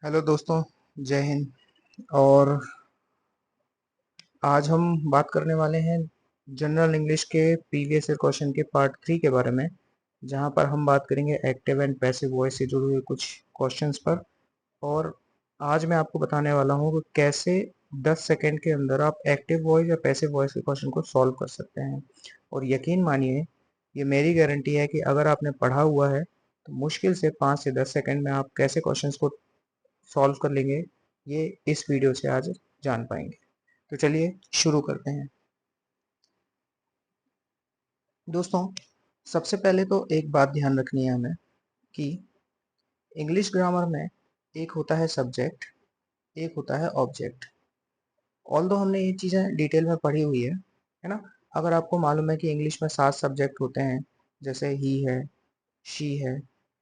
Hello दोस्तों, जय हिंद। और आज हम बात करने वाले हैं जनरल इंग्लिश के प्रीवियस ईयर क्वेश्चन के पार्ट 3 के बारे में, जहां पर हम बात करेंगे एक्टिव एंड पैसिव वॉइस से जुड़े हुए कुछ क्वेश्चंस पर। और आज मैं आपको बताने वाला हूं कि कैसे 10 सेकंड के अंदर आप एक्टिव वॉइस या पैसिव वॉइस के क्वेश्चन को सॉल्व कर सकते हैं। और यकीन मानिए, ये मेरी गारंटी है कि अगर आपने पढ़ा हुआ है तो मुश्किल से 5 से 10 सेकंड में आप कैसे क्वेश्चंस को सॉल्व कर लेंगे, ये इस वीडियो से आज जान पाएंगे। तो चलिए शुरू करते हैं। दोस्तों, सबसे पहले तो एक बात ध्यान रखनी है हमें कि इंग्लिश ग्रामर में एक होता है सब्जेक्ट, एक होता है ऑब्जेक्ट। ऑल्दो हमने ये चीज़ें डिटेल में पढ़ी हुई है ना। अगर आपको मालूम है कि इंग्लिश में 7 सब्जेक्ट होते हैं, जैसे ही है, शी है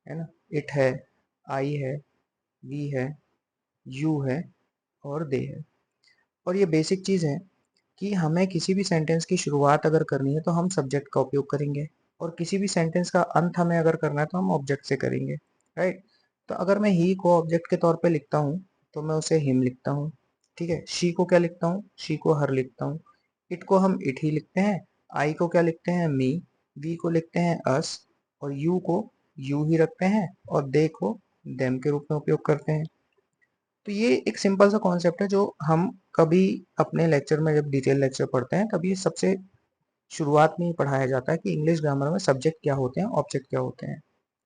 ना, इट है, आई है, वी है, यू है और दे है। और ये बेसिक चीज़ है कि हमें किसी भी सेंटेंस की शुरुआत अगर करनी है तो हम सब्जेक्ट का उपयोग करेंगे, और किसी भी सेंटेंस का अंत हमें अगर करना है तो हम ऑब्जेक्ट से करेंगे। राइट। तो अगर मैं ही को ऑब्जेक्ट के तौर पे लिखता हूँ तो मैं उसे हिम लिखता हूँ। ठीक है। शी को क्या लिखता हूँ? शी को हर लिखता हूँ। इट को हम इट ही लिखते हैं। आई को क्या लिखते हैं? मी। वी को लिखते हैं अस। और यू को यू ही रखते हैं, और दे को देम के रूप में उपयोग करते हैं। तो ये एक सिंपल सा कॉन्सेप्ट है जो हम कभी अपने लेक्चर में जब डिटेल लेक्चर पढ़ते हैं तभी सबसे शुरुआत में ही पढ़ाया जाता है कि इंग्लिश ग्रामर में सब्जेक्ट क्या होते हैं, ऑब्जेक्ट क्या होते हैं।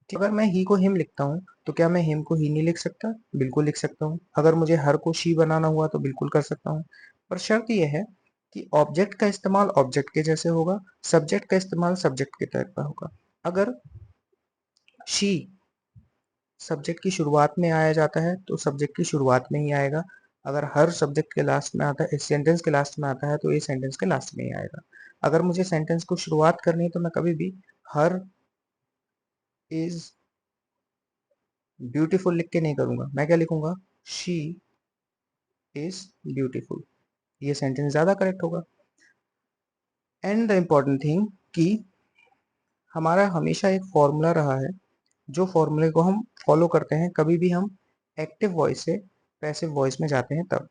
ठीक। अगर मैं ही को हिम लिखता हूँ तो क्या मैं हिम को ही नहीं लिख सकता? बिल्कुल लिख सकता हूँ। अगर मुझे हर को शी बनाना हुआ तो बिल्कुल कर सकता हूँ। पर शर्त यह है कि ऑब्जेक्ट का इस्तेमाल ऑब्जेक्ट के जैसे होगा, सब्जेक्ट का इस्तेमाल सब्जेक्ट के टाइप का होगा। अगर शी सब्जेक्ट की शुरुआत में आया जाता है तो सब्जेक्ट की शुरुआत में ही आएगा। अगर हर सब्जेक्ट के लास्ट में आता है, सेंटेंस के लास्ट में आता है, तो ये सेंटेंस के लास्ट में ही आएगा। अगर मुझे सेंटेंस को शुरुआत करनी है तो मैं कभी भी हर इज ब्यूटीफुल लिख के नहीं करूंगा। मैं क्या लिखूंगा? She is beautiful. ये सेंटेंस ज्यादा करेक्ट होगा। एंड द इम्पॉर्टेंट थिंग कि हमारा हमेशा एक फॉर्मूला रहा है, जो फॉर्मूले को हम फॉलो करते हैं कभी भी हम एक्टिव वॉइस से पैसिव वॉइस में जाते हैं तब।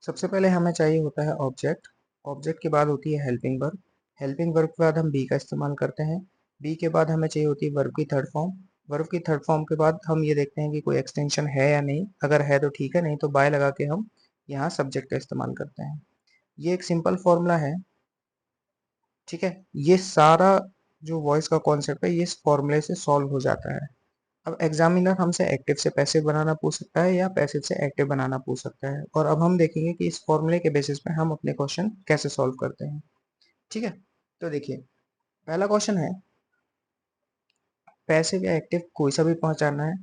सबसे पहले हमें चाहिए होता है ऑब्जेक्ट। ऑब्जेक्ट के बाद होती है हेल्पिंग वर्ब। हेल्पिंग वर्ब के बाद हम बी का इस्तेमाल करते हैं। बी के बाद हमें चाहिए होती है वर्ब की थर्ड फॉर्म। वर्ब की थर्ड फॉर्म के बाद हम ये देखते हैं कि कोई एक्सटेंशन है या नहीं। अगर है तो ठीक है, नहीं तो बाय लगा के हम यहाँ सब्जेक्ट का इस्तेमाल करते हैं। ये एक सिंपल फॉर्मूला है। ठीक है। ये सारा जो वॉइस का कॉन्सेप्ट है ये इस फॉर्मूले से सॉल्व हो जाता है। अब एग्जामिनर हमसे एक्टिव से पैसिव बनाना पूछ सकता है या पैसिव से एक्टिव बनाना पूछ सकता है, और अब हम देखेंगे कि इस फॉर्मूले के बेसिस पे हम अपने क्वेश्चन कैसे सॉल्व करते हैं। ठीक है। तो देखिए, पहला क्वेश्चन है पैसिव या एक्टिव कोई सा भी पहचानना है।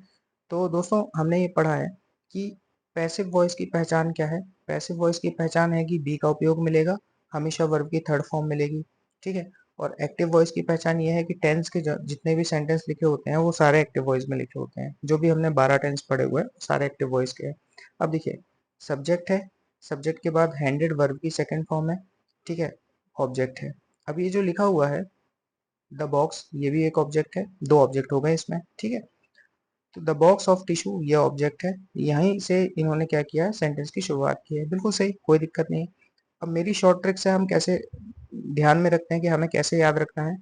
तो दोस्तों, हमने ये पढ़ा है कि पैसिव वॉइस की पहचान क्या है। पैसिव वॉइस की पहचान है कि बी का उपयोग मिलेगा, हमेशा वर्ब की थर्ड फॉर्म मिलेगी। ठीक है। और एक्टिव वॉइस की पहचान ये है कि टेंस के जितने भी सेंटेंस लिखे होते हैं वो सारे एक्टिव वॉइस में लिखे होते हैं। जो भी हमने 12 टेंस पढ़े हुए हैं सारे एक्टिव वॉइस के हैं। अब देखिए, सब्जेक्ट है, सब्जेक्ट के बाद हैंडेड वर्ब की सेकेंड फॉर्म है। ठीक है। ऑब्जेक्ट है। अब ये जो लिखा हुआ है द बॉक्स, ये भी एक ऑब्जेक्ट है। दो ऑब्जेक्ट हो गए इसमें। ठीक है। तो द बॉक्स ऑफ टिश्यू ये ऑब्जेक्ट है। यहीं से इन्होंने क्या किया है, सेंटेंस की शुरुआत की है। बिल्कुल सही, कोई दिक्कत नहीं है। अब मेरी शॉर्ट ट्रिक से हम कैसे ध्यान में रखते हैं कि हमें कैसे याद रखना है।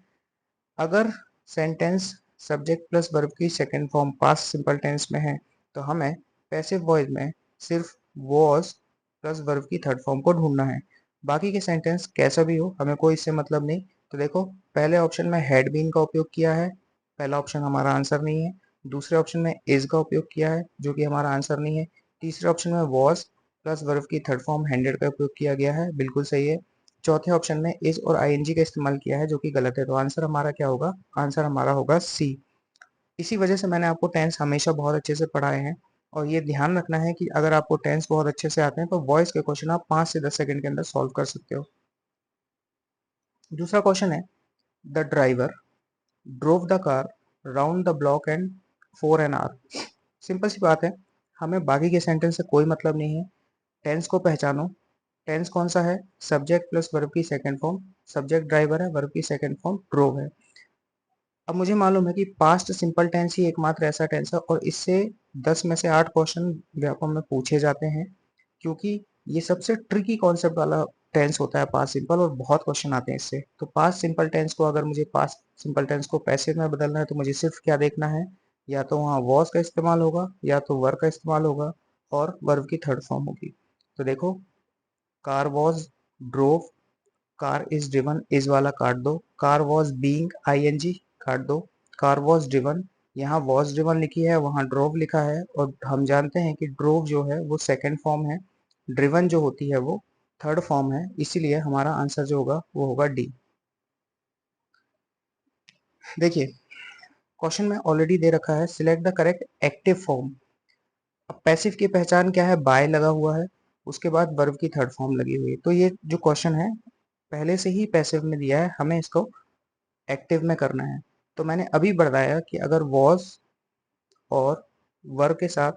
अगर सेंटेंस सब्जेक्ट प्लस वर्ब की second form past simple tense में है तो हमें पैसिव वॉइस में सिर्फ वॉज प्लस वर्ब की थर्ड फॉर्म को ढूंढना है। बाकी के सेंटेंस कैसा भी हो हमें कोई इससे मतलब नहीं। तो देखो, पहले ऑप्शन में हैड बीन का उपयोग किया है, पहला ऑप्शन हमारा आंसर नहीं है। दूसरे ऑप्शन में इज का उपयोग किया है जो कि हमारा आंसर नहीं है। तीसरे ऑप्शन में वॉज प्लस वर्ब की थर्ड फॉर्म हैंडेड का उपयोग किया गया है, बिल्कुल सही है। चौथे ऑप्शन में इज और आईएनजी का इस्तेमाल किया है जो कि गलत है। तो आंसर हमारा क्या होगा? आंसर हमारा होगा सी। इसी वजह से मैंने आपको टेंस हमेशा बहुत अच्छे से पढ़ाए हैं। और ये ध्यान रखना है कि अगर आपको टेंस बहुत अच्छे से आते हैं तो वॉइस के क्वेश्चन आप 5 से 10 सेकंड के अंदर सॉल्व कर सकते हो। दूसरा क्वेश्चन है the driver drove the car round the block and for an hour. Simple सी बात है, हमें बाकी के सेंटेंस से कोई मतलब नहीं है। टेंस को पहचानो। टेंस कौन सा है? सब्जेक्ट प्लस वर्ब की सेकंड फॉर्म। सब्जेक्ट ड्राइवर है, वर्ब की सेकंड फॉर्म ड्रोव है। अब मुझे मालूम है कि पास्ट सिंपल टेंस ही एकमात्र ऐसा टेंस है और इससे 10 में से 8 क्वेश्चन व्यापम में पूछे जाते हैं, क्योंकि ये सबसे ट्रिकी कॉन्सेप्ट वाला टेंस होता है पास्ट सिंपल, और बहुत क्वेश्चन आते हैं इससे। तो पास्ट सिंपल टेंस को, अगर मुझे पास्ट सिंपल टेंस को पैसिव में बदलना है तो मुझे सिर्फ क्या देखना है, या तो वहाँ वॉज का इस्तेमाल होगा या तो वर का इस्तेमाल होगा और वर्ब की थर्ड फॉर्म होगी। तो देखो, car was drove, car is driven, is वाला काट दो, कार वॉज बीइंग आईएनजी काट दो, कार वॉज ड्रिवन, यहाँ वॉज ड्रिवन लिखी है वहाँ ड्रोव लिखा है, और हम जानते हैं कि ड्रोव जो है वो सेकंड फॉर्म है, ड्रिवन जो होती है वो थर्ड फॉर्म है, इसीलिए हमारा आंसर जो होगा वो होगा डी। देखिए, क्वेश्चन में ऑलरेडी दे रखा है select the correct active form. अब पैसिव की पहचान क्या है, बाय लगा हुआ है, उसके बाद वर्ब की थर्ड फॉर्म लगी हुई है। तो ये जो क्वेश्चन है पहले से ही पैसिव में दिया है, हमें इसको एक्टिव में करना है। तो मैंने अभी बताया कि अगर वॉज और वर्ब के साथ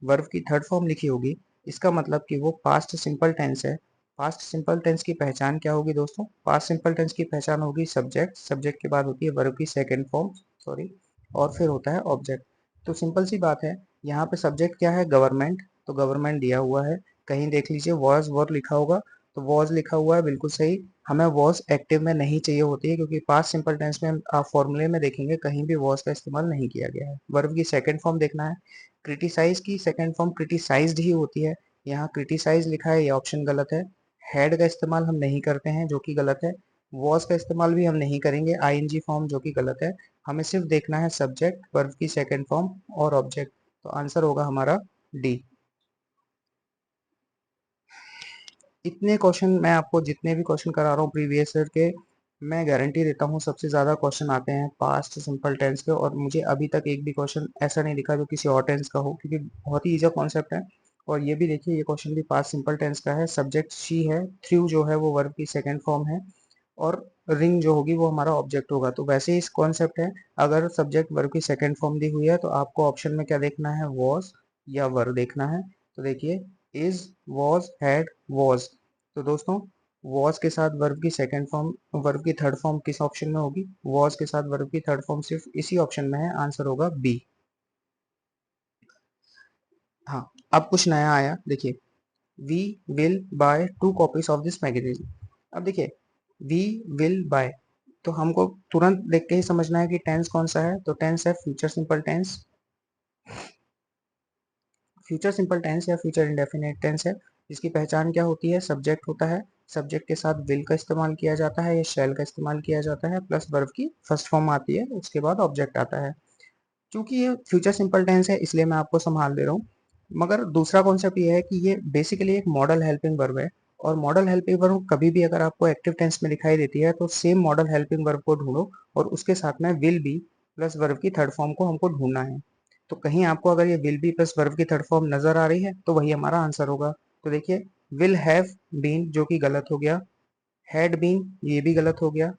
वर्ब की थर्ड फॉर्म लिखी होगी, इसका मतलब कि वो पास्ट सिंपल टेंस है। पास्ट सिंपल टेंस की पहचान क्या होगी दोस्तों, पास्ट सिंपल टेंस की पहचान होगी सब्जेक्ट, सब्जेक्ट के बाद होती है वर्ब की सेकेंड फॉर्म, सॉरी, और फिर होता है ऑब्जेक्ट। तो सिंपल सी बात है, यहाँ पे सब्जेक्ट क्या है, गवर्नमेंट, तो गवर्नमेंट दिया हुआ है, कहीं देख लीजिए वॉज वर लिखा होगा, तो वॉज लिखा हुआ है, बिल्कुल सही। हमें वॉज एक्टिव में नहीं चाहिए होती है, क्योंकि पास्ट सिंपल टेंस में आप फॉर्मूले में देखेंगे कहीं भी वॉज का इस्तेमाल नहीं किया गया है। वर्ब की सेकेंड फॉर्म देखना है, क्रिटिसाइज की सेकंड फॉर्म क्रिटिसाइज्ड ही होती है, यहाँ क्रिटिसाइज लिखा है, ये ऑप्शन गलत है। हैड का इस्तेमाल हम नहीं करते हैं जो कि गलत है, वॉज का इस्तेमाल भी हम नहीं करेंगे आईएनजी फॉर्म, जो कि गलत है। हमें सिर्फ देखना है सब्जेक्ट, वर्ब की सेकंड फॉर्म और ऑब्जेक्ट। तो आंसर होगा हमारा डी। इतने क्वेश्चन मैं आपको जितने भी क्वेश्चन करा रहा हूँ प्रीवियस ईयर के, मैं गारंटी देता हूँ सबसे ज़्यादा क्वेश्चन आते हैं पास्ट सिंपल टेंस के, और मुझे अभी तक एक भी क्वेश्चन ऐसा नहीं दिखा जो किसी और टेंस का हो, क्योंकि बहुत ही ईजी कॉन्सेप्ट है। और ये भी देखिए, ये क्वेश्चन भी पास्ट सिंपल टेंस का है, सब्जेक्ट शी है, थ्रू जो है वो वर्ब की सेकेंड फॉर्म है, और रिंग जो होगी वो हमारा ऑब्जेक्ट होगा। तो वैसे ही इस कॉन्सेप्ट है, अगर सब्जेक्ट वर्ब की सेकेंड फॉर्म दी हुई है तो आपको ऑप्शन में क्या देखना है, वॉज या वर देखना है। तो देखिए, इज, वॉज, हैड, वॉज। तो दोस्तों, वॉज के साथ वर्ब की सेकेंड फॉर्म, वर्ब की थर्ड फॉर्म किस ऑप्शन में होगी, वॉज के साथ वर्ब की थर्ड फॉर्म सिर्फ इसी ऑप्शन में है, आंसर होगा बी। हाँ, अब कुछ नया आया, देखिए, we will buy 2 copies of this magazine. अब देखिए, वी विल बाय, तो हमको तुरंत देख के ही समझना है कि टेंस कौन सा है, तो टेंस है future simple tense. Future simple tense या फ्यूचर इंडेफिनिट टेंस है, जिसकी पहचान क्या होती है, सब्जेक्ट होता है, सब्जेक्ट के साथ विल का इस्तेमाल किया जाता है या शैल का इस्तेमाल किया जाता है, प्लस वर्ब की फर्स्ट फॉर्म आती है, उसके बाद ऑब्जेक्ट आता है। क्योंकि ये फ्यूचर सिंपल टेंस है इसलिए मैं आपको संभाल दे रहा हूँ। मगर दूसरा कॉन्सेप्ट ये है कि ये बेसिकली एक मॉडल हेल्पिंग वर्ब है, और मॉडल हेल्पिंग वर्ब कभी भी अगर आपको एक्टिव टेंस में दिखाई देती है तो सेम मॉडल हेल्पिंग वर्ब को ढूंढो, और उसके साथ में विल बी प्लस वर्ब की थर्ड फॉर्म को हमको ढूंढना है। तो कहीं आपको अगर ये विल बी प्लस वर्ब की थर्ड फॉर्म नजर आ रही है तो वही हमारा आंसर होगा। तो देखिए, विल हैव बीन जो कि गलत हो गया, हैड बीन ये भी गलत हो गया,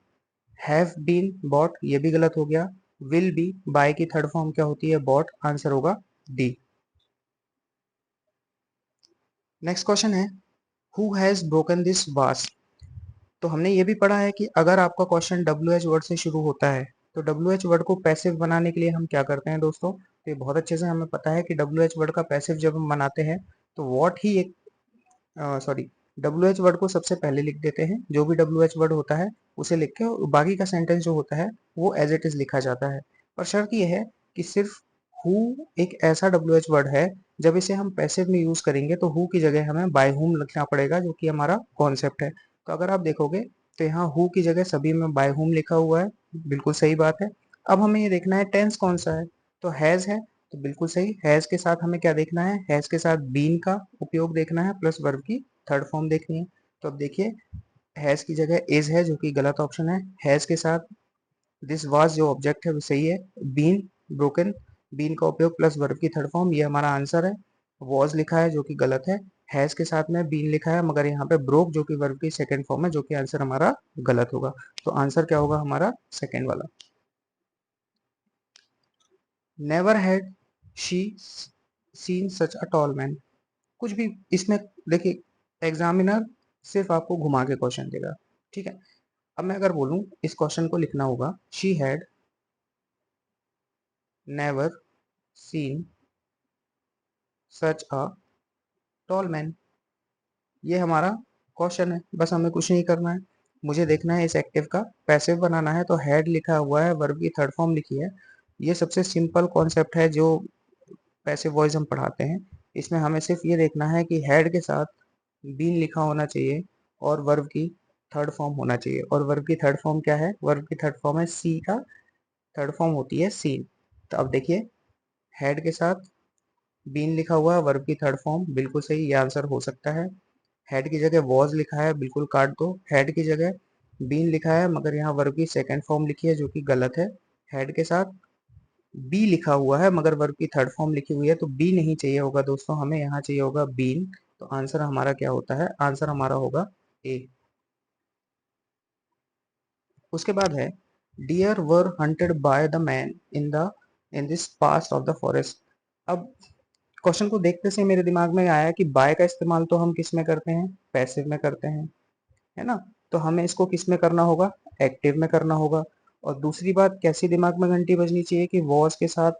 हैव बीन बॉट ये भी गलत हो गया, विल बी बाय की थर्ड फॉर्म क्या होती है, बॉट, आंसर होगा डी। नेक्स्ट क्वेश्चन है, हु हैज ब्रोकन दिस वास। तो हमने ये भी पढ़ा है कि अगर आपका क्वेश्चन डब्ल्यू एच वर्ड से शुरू होता है तो डब्ल्यू एच वर्ड को पैसिव बनाने के लिए हम क्या करते हैं दोस्तों, तो ये बहुत अच्छे से हमें पता है कि डब्ल्यू एच वर्ड का पैसिव जब हम बनाते हैं तो वॉट ही एक, सॉरी, डब्ल्यू एच वर्ड को सबसे पहले लिख देते हैं, जो भी डब्ल्यू एच वर्ड होता है उसे लिख के, और बाकी का सेंटेंस जो होता है वो एज इट इज लिखा जाता है। पर शर्त यह है कि सिर्फ हु एक ऐसा डब्ल्यू एच वर्ड है, जब इसे हम पैसिव में यूज करेंगे तो हु की जगह हमें बाय हुम लिखना पड़ेगा, जो कि हमारा कॉन्सेप्ट है। तो अगर आप देखोगे तो यहाँ हु की जगह सभी में बाय हुम लिखा हुआ है, बिल्कुल सही बात है। अब हमें ये देखना है टेंस कौन सा है, तो हैज है, तो बिल्कुल सही, हैज के साथ हमें क्या देखना है, हैज के साथ बीन का उपयोग देखना है, प्लस वर्ब की थर्ड फॉर्म देखनी है। तो अब देखिए, हैज की जगह इज है जो कि गलत ऑप्शन है, हैज के साथ दिस वाज जो ऑब्जेक्ट है वो सही है, बीन ब्रोकन, बीन का उपयोग प्लस वर्ब की थर्ड फॉर्म, ये हमारा आंसर है। वॉज लिखा है जो कि गलत है, हैज के साथ में बीन लिखा है, मगर यहाँ पे ब्रोक जो कि वर्ब की सेकंड फॉर्म है, जो कि आंसर हमारा गलत होगा। तो आंसर क्या होगा हमारा सेकंड वाला। Never had she scene such a tall man. कुछ भी इसमें, देखिए, एग्जामिनर सिर्फ आपको घुमा के क्वेश्चन देगा, ठीक है। अब मैं अगर बोलूं इस क्वेश्चन को लिखना होगा, she had never seen such a tall man. ये हमारा क्वेश्चन है, बस हमें कुछ नहीं करना है, मुझे देखना है इस एक्टिव का पैसिव बनाना है। तो हेड लिखा हुआ है, वर्ब की थर्ड फॉर्म लिखी है। ये सबसे सिंपल कॉन्सेप्ट है जो पैसिव वॉइस हम पढ़ाते हैं। इसमें हमें सिर्फ ये देखना है कि हेड के साथ बीन लिखा होना चाहिए और वर्ब की थर्ड फॉर्म होना चाहिए। और वर्ब की थर्ड फॉर्म क्या है? वर्ब की थर्ड फॉर्म है सी का थर्ड फॉर्म होती है सीन। तो अब देखिए, हेड के साथ बीन लिखा हुआ है, वर्ब की थर्ड फॉर्म, बिल्कुल सही, ये आंसर हो सकता है। हेड की जगह वॉज लिखा है, बिल्कुल काट दो। हेड की जगह बीन लिखा है मगर यहाँ वर्ब की सेकंड फॉर्म लिखी है जो कि गलत है। हेड के साथ बी लिखा हुआ है मगर वर्ब की थर्ड फॉर्म लिखी हुई है, तो बी नहीं चाहिए होगा दोस्तों, हमें यहाँ चाहिए होगा बीन। तो आंसर हमारा क्या होता है? आंसर हमारा होगा ए। उसके बाद है deer were hunted by the man in this past of the forest. अब क्वेश्चन को देखते से मेरे दिमाग में आया कि बाय का इस्तेमाल तो हम किस में करते हैं? पैसिव में करते हैं, है ना? तो हमें इसको किस में करना होगा? एक्टिव में करना होगा। और दूसरी बात, कैसी दिमाग में घंटी बजनी चाहिए कि वॉज के साथ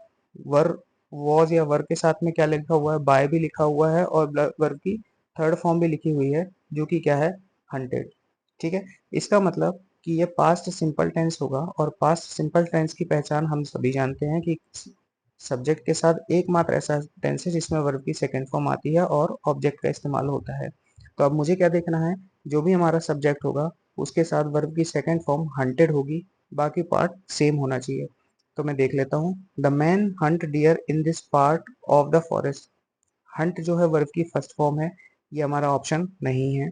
वर, वॉज या वर के साथ में क्या लिखा हुआ है? बाय भी लिखा हुआ है और वर्ब की थर्ड फॉर्म भी लिखी हुई है जो कि क्या है? हंटेड। ठीक है, इसका मतलब कि ये पास्ट सिंपल टेंस होगा। और पास्ट सिंपल टेंस की पहचान हम सभी जानते हैं कि सब्जेक्ट के साथ एकमात्र ऐसा टेंस है जिसमें वर्ब की सेकंड फॉर्म आती है और ऑब्जेक्ट का इस्तेमाल होता है। तो अब मुझे क्या देखना है? जो भी हमारा सब्जेक्ट होगा उसके साथ वर्ब की सेकंड फॉर्म हंटेड होगी, बाकी पार्ट सेम होना चाहिए। तो मैं देख लेता हूँ, the man hunt deer in this part of the forest. Hunt जो है वर्ब की फर्स्ट फॉर्म है, ये हमारा ऑप्शन नहीं है।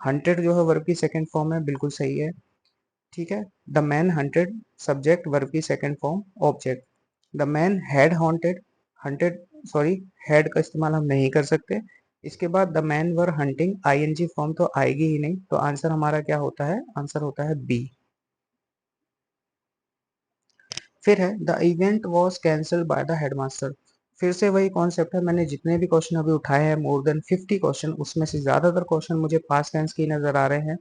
हंटेड जो है वर्ब की सेकंड फॉर्म है, बिल्कुल सही है। ठीक है, the man hunted subject, verb की second form object. The man had haunted, hunted, sorry, had का इस्तेमाल हम नहीं कर सकते। इसके बाद the man were hunting, ING form तो आएगी ही नहीं, तो आंसर हमारा क्या होता है? आंसर होता है बी। फिर है the event was cancelled by the headmaster. फिर से वही कॉन्सेप्ट है, मैंने जितने भी क्वेश्चन अभी उठाए हैं, मोर देन 50 क्वेश्चन, उसमें से ज्यादातर क्वेश्चन मुझे पास्ट टेंस के नजर आ रहे हैं।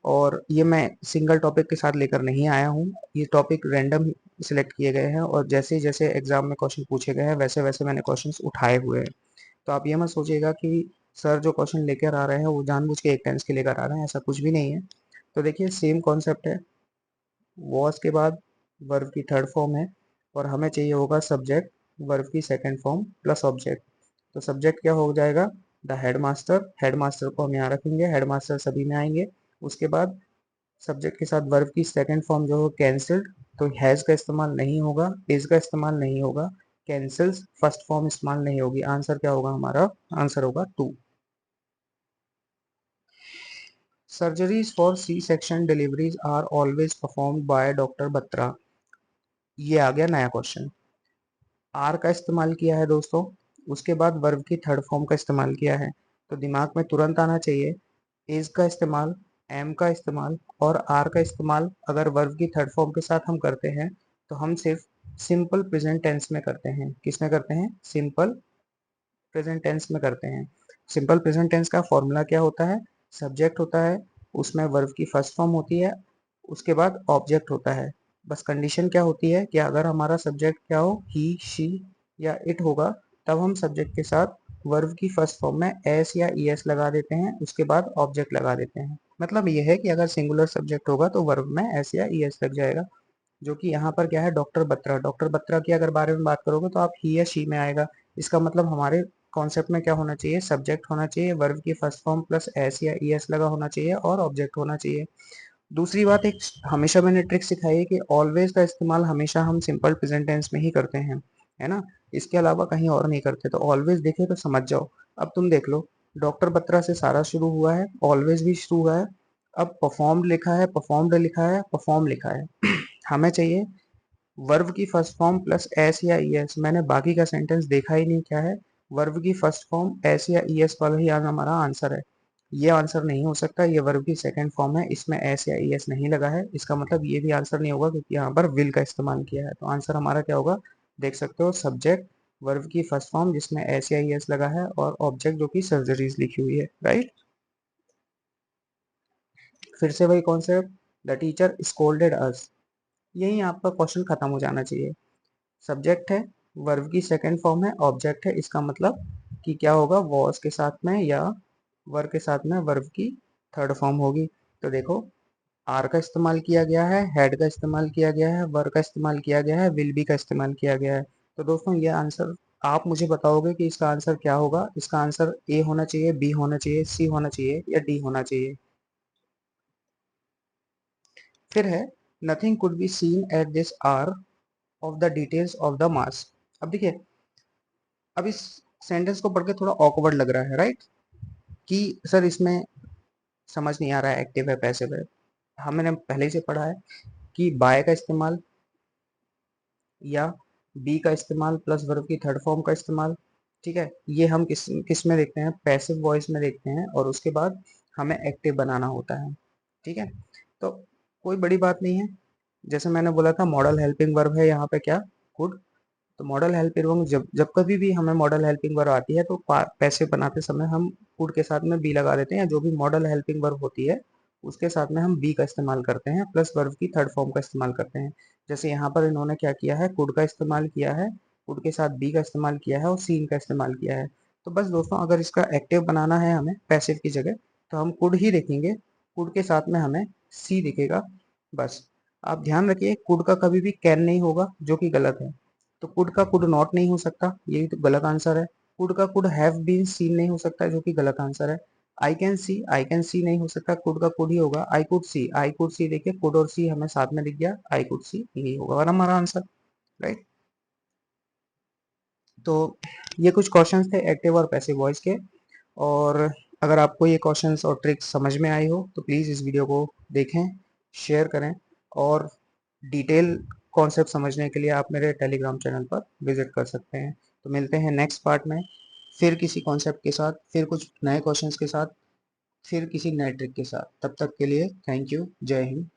और ये मैं सिंगल टॉपिक के साथ लेकर नहीं आया हूँ, ये टॉपिक रैंडम सिलेक्ट किए गए हैं और जैसे जैसे एग्जाम में क्वेश्चन पूछे गए हैं वैसे वैसे मैंने क्वेश्चंस उठाए हुए हैं। तो आप ये मत सोचिएगा कि सर जो क्वेश्चन लेकर आ रहे हैं वो जानबूझ के एक टेंस के लेकर आ रहे हैं, ऐसा कुछ भी नहीं है। तो देखिए, सेम कॉन्सेप्ट है, वॉज के बाद वर्ब की थर्ड फॉर्म है और हमें चाहिए होगा सब्जेक्ट, वर्ब की सेकंड फॉर्म प्लस ऑब्जेक्ट। तो सब्जेक्ट क्या हो जाएगा? द हेडमास्टर, हेडमास्टर को हम यहाँ रखेंगे, हेडमास्टर सभी में आएंगे। उसके बाद सब्जेक्ट के साथ वर्ब की सेकंड फॉर्म जो हो कैंसल्ड, तो हैज का इस्तेमाल नहीं होगा, इज का इस्तेमाल नहीं होगा, कैंसल्स फर्स्ट फॉर्म इस्तेमाल नहीं होगी। आंसर क्या होगा हमारा? आंसर होगा 2। Surgeries for C section deliveries are always performed by doctor Batra. ये आ गया नया क्वेश्चन। आर का इस्तेमाल किया है दोस्तों, उसके बाद वर्ब की थर्ड फॉर्म का इस्तेमाल किया है। तो दिमाग में तुरंत आना चाहिए, इज का इस्तेमाल, एम का इस्तेमाल और आर का इस्तेमाल अगर वर्ब की थर्ड फॉर्म के साथ हम करते हैं तो हम सिर्फ सिंपल प्रेजेंट टेंस में करते हैं। किस में करते हैं? सिंपल प्रेजेंट टेंस में करते हैं। सिंपल प्रेजेंट टेंस का फॉर्मूला क्या होता है? सब्जेक्ट होता है, उसमें वर्ब की फर्स्ट फॉर्म होती है, उसके बाद ऑब्जेक्ट होता है। बस कंडीशन क्या होती है कि अगर हमारा सब्जेक्ट क्या हो, ही शी या इट होगा, तब हम सब्जेक्ट के साथ वर्ब की फर्स्ट फॉर्म में एस या ई एस लगा देते हैं, उसके बाद ऑब्जेक्ट लगा देते हैं। मतलब यह है कि अगर सिंगुलर सब्जेक्ट होगा तो वर्ब में एस या ई एस लग जाएगा। जो कि यहाँ पर क्या है? डॉक्टर बत्रा, डॉक्टर बत्रा की अगर बारे में बात करोगे तो आप ही या शी में आएगा। इसका मतलब हमारे कॉन्सेप्ट में क्या होना चाहिए? सब्जेक्ट होना चाहिए, वर्ब की फर्स्ट फॉर्म प्लस एस या ई एस लगा होना चाहिए और ऑब्जेक्ट होना चाहिए। दूसरी बात, एक हमेशा मैंने ट्रिक सिखाई है कि ऑलवेज का इस्तेमाल हमेशा हम सिंपल प्रेजेंट टेंस में ही करते हैं, है ना? इसके अलावा कहीं और नहीं करते। तो ऑलवेज देखे तो समझ जाओ। अब तुम देख लो, डॉक्टर बत्रा से सारा शुरू हुआ है, ऑलवेज भी शुरू हुआ है, अब परफॉर्म्ड लिखा है, परफॉर्म्ड लिखा है, परफॉर्म लिखा है। हमें चाहिए वर्ब की फर्स्ट फॉर्म प्लस एस या ई एस। मैंने बाकी का सेंटेंस देखा ही नहीं क्या है। वर्ब की फर्स्ट फॉर्म एस या ई एस वाला ही आज हमारा आंसर है। ये आंसर नहीं हो सकता, ये वर्ब की सेकंड फॉर्म है, इसमें एस या ई एस नहीं लगा है, इसका मतलब ये भी आंसर नहीं होगा क्योंकि यहाँ पर विल का इस्तेमाल किया है। तो आंसर हमारा क्या होगा? देख सकते हो, सब्जेक्ट, वर्ब की फर्स्ट फॉर्म जिसमें एस या ई एस लगा है और ऑब्जेक्ट जो कि सर्जरीज लिखी हुई है, राइट। फिर से वही कॉन्सेप्ट, द टीचर स्कोल्डेड अस, यही आपका क्वेश्चन खत्म हो जाना चाहिए। सब्जेक्ट है, वर्ब की सेकंड फॉर्म है, ऑब्जेक्ट है, इसका मतलब कि क्या होगा, वॉज के साथ में या वर के साथ में वर्ब की थर्ड फॉर्म होगी। तो देखो, आर का इस्तेमाल किया गया है, हैड का इस्तेमाल किया गया है, वर का इस्तेमाल किया गया है, विल बी का इस्तेमाल किया गया है। तो दोस्तों ये आंसर आप मुझे बताओगे कि इसका आंसर क्या होगा। इसका आंसर ए होना चाहिए, बी होना चाहिए, सी होना चाहिए या डी होना चाहिए। फिर है, nothing could be seen at this are of the details of the mass. अब देखिए, अब इस सेंटेंस को पढ़ के थोड़ा ऑकवर्ड लग रहा है, राइट, कि सर इसमें समझ नहीं आ रहा है एक्टिव है पैसिव है। हमने पहले ही से पढ़ा है कि बाय का इस्तेमाल या बी का इस्तेमाल प्लस वर्ब की थर्ड फॉर्म का इस्तेमाल, ठीक है, ये हम किस किस में देखते हैं, पैसिव वॉइस में देखते हैं, और उसके बाद हमें एक्टिव बनाना होता है, ठीक है। तो कोई बड़ी बात नहीं है, जैसे मैंने बोला था मॉडल हेल्पिंग वर्ब है यहाँ पे क्या, कुड। तो मॉडल हेल्पिंग वर्ब जब जब कभी भी हमें मॉडल हेल्पिंग वर्ब आती है तो पैसिव बनाते समय हम कुड के साथ में बी लगा देते हैं, जो भी मॉडल हेल्पिंग वर्ब होती है उसके साथ में हम बी का इस्तेमाल करते हैं प्लस वर्ब की थर्ड फॉर्म का इस्तेमाल करते हैं। जैसे यहाँ पर इन्होंने क्या किया है, कुड का इस्तेमाल किया है, कुड के साथ बी का इस्तेमाल किया है और सीन का इस्तेमाल किया है। तो बस दोस्तों, अगर इसका एक्टिव बनाना है हमें पैसिव की जगह, तो हम कुड ही देखेंगे, कुड के साथ में हमें सी दिखेगा, बस। आप ध्यान रखिए, कुड का कभी भी कैन नहीं होगा, जो कि गलत है। तो कुड का कुड नॉट नहीं हो सकता, यही तो गलत आंसर है। कुड का कुड हैव बीन सीन नहीं हो सकता, जो कि गलत आंसर है। आई कैन सी नहीं हो सकता, कुड का कुड ही होगा। आई कुड सी, देखिए कुड और सी हमें साथ में दिख गया, आई कुड सी यही होगा और हमारा आंसर, राइट। तो ये कुछ क्वेश्चंस थे एक्टिव और पैसिव वॉइस के। और अगर आपको ये क्वेश्चंस और ट्रिक्स समझ में आई हो तो प्लीज़ इस वीडियो को देखें, शेयर करें, और डिटेल कॉन्सेप्ट समझने के लिए आप मेरे टेलीग्राम चैनल पर विजिट कर सकते हैं। तो मिलते हैं नेक्स्ट पार्ट में, फिर किसी कॉन्सेप्ट के साथ, फिर कुछ नए क्वेश्चंस के साथ, फिर किसी नए ट्रिक के साथ। तब तक के लिए थैंक यू, जय हिंद।